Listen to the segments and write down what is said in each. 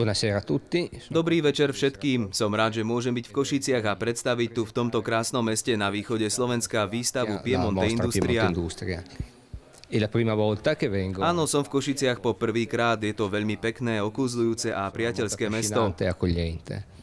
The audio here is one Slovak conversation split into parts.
Buonasera a tutti. Dobrý večer všetkým. Som rád, že môžem byť v Košiciach a predstaviť tu v tomto krásnom meste na východe Slovenska výstavu Piemonte Industria. È la prima volta che vengo. Áno, som v Košiciach po prvýkrát. Je to veľmi pekné, okúzľujúce a priateľské mesto.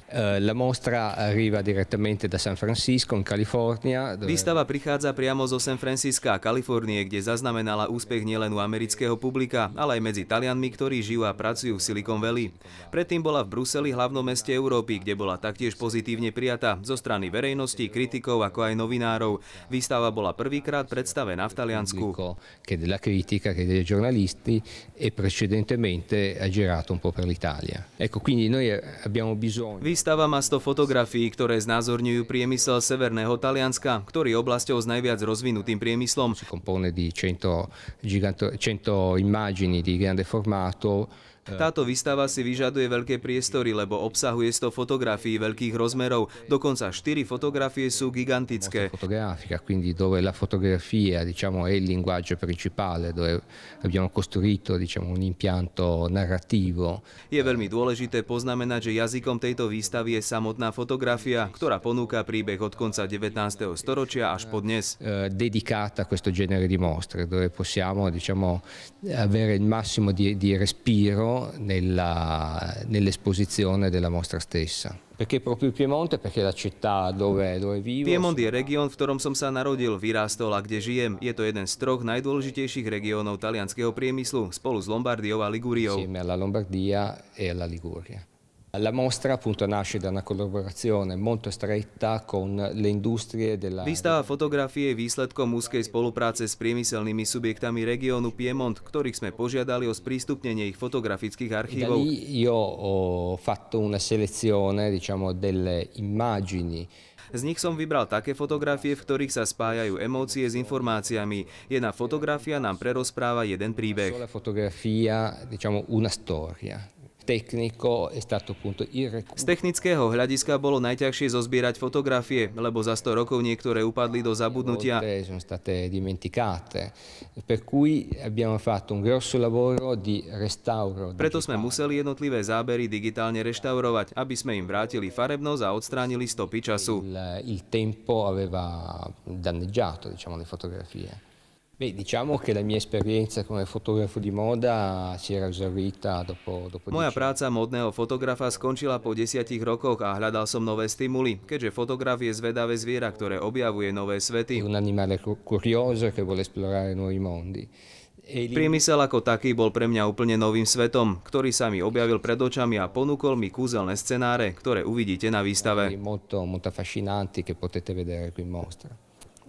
La mostra arriva direttamente da San Francisco in California. Výstava prichádza priamo zo San Francisca, Kalifornie, kde zaznamenala úspech nielen u amerického publika, ale aj medzi Talianmi, ktorí žijú a pracujú v Silicon Valley. Predtým bola v Bruseli, hlavnom meste Európy, kde bola taktiež pozitívne prijatá zo strany verejnosti, kritikov ako aj novinárov. Výstava bola prvýkrát predstavená v Taliansku. Che della critica, che dei giornalisti e precedentemente ha girato un po' per l'Italia. Ecco, quindi noi abbiamo bisogno. Výstava má 100 fotografií, ktoré znázorňujú priemysel severného Talianska, ktorý je oblasťou s najviac rozvinutým priemyslom. Si compone di 100 immagini di grande formato. Táto výstava si vyžaduje veľké priestory, lebo obsahuje 100 fotografií veľkých rozmerov, dokonca 4 fotografie sú gigantické. Fotografica, quindi dove la fotografia, diciamo, è il linguaggio principale, dove abbiamo costruito, diciamo, un impianto narrativo. Je veľmi dôležité poznamenať, že jazykom tejto výstavy je samotná fotografia, ktorá ponúka príbeh od konca 19. storočia až po dnes. Dedicata a questo genere di mostre, dove possiamo, diciamo, avere il massimo di respiro nell'esposizione della mostra stessa. Perché proprio Piemonte? Perché la città dove vivo. Piemont je región, v ktorom som sa narodil, vyrástol a kde žijem. Je to jeden z troch najdôležitejších regiónov talianskeho priemyslu, spolu s Lombardiou a Liguriou. Insieme alla Lombardia e alla Liguria. La mostra appunto nasce da una collaborazione molto stretta con le industrie della. Výstava fotografie je výsledkom úzkej spolupráce s priemyselnými subjektami regiónu Piemont, ktorých sme požiadali o sprístupnenie ich fotografických archívov. Io ho fatto una selezione, diciamo, delle immagini. Z nich som vybral také fotografie, v ktorých sa spájajú emócie s informáciami. Jedna fotografia nám prerozpráva jeden príbeh. La fotografia, diciamo, una storia. Z technického hľadiska bolo najťažšie zozbierať fotografie, lebo za 100 rokov niektoré upadli do zabudnutia. Preto sme museli jednotlivé zábery digitálne reštaurovať, aby sme im vrátili farebnosť a odstránili stopy času. Il tempo aveva danneggiato, diciamo, le fotografie. Beh, diciamo che la mia esperienza come fotografo di moda si era esaurita dopo Moja práca módneho fotografa skončila po 10 rokoch a hľadal som nové stimuly, keďže fotograf je zvedavé zviera, ktoré objavuje nové svety. Un animale curioso che vuole esplorare nuovi mondi. Priemysel ako taký bol pre mňa úplne novým svetom, ktorý sa mi objavil pred očami a ponúkol mi kúzelné scenáre, ktoré uvidíte na výstave. Molto affascinanti che potete vedere qui in mostra.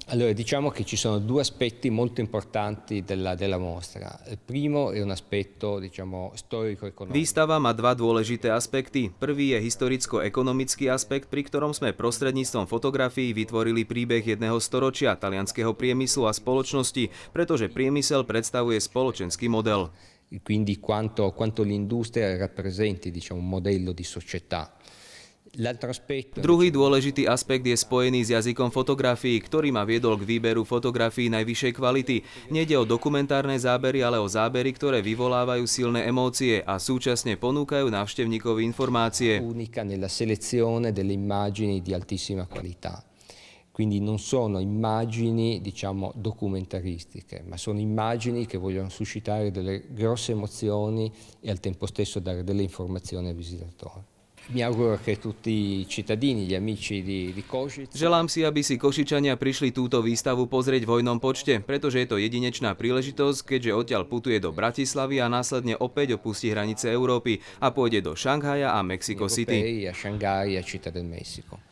Allora, diciamo che ci sono due aspetti molto importanti della mostra. Il primo è un aspetto, diciamo, storico-economico. Výstava má dva dôležité aspekty. Prvý je historicko-ekonomický aspekt, pri ktorom sme prostredníctvom fotografií vytvorili príbeh jedného storočia talianskeho priemyslu a spoločnosti, pretože priemysel predstavuje spoločenský model. Quindi quanto l'industria rappresenti, diciamo, un modello di società. Druhý dôležitý aspekt je spojený s jazykom fotografií, ktorý ma viedol k výberu fotografií najvyššej kvality. Nejde o dokumentárne zábery, ale o zábery, ktoré vyvolávajú silné emócie a súčasne ponúkajú návštevníkovi informácie. Unica nella selezione delle immagini di altissima qualità. Quindi non sono immagini, diciamo, documentaristiche, ma sono immagini che vogliono suscitare delle grosse emozioni e al tempo stesso dare delle informazioni al visitatore. Mi auguro che tutti i cittadini, gli amici di Košice. Želám si, aby si Košičania prišli túto výstavu pozrieť v hojnom počte, pretože je to jedinečná príležitosť, keďže odtiaľ putuje do Bratislavy a následne opäť opustí hranice Európy a pôjde do Šanghaja a Mexico City. A Shanghai a Città del Messico.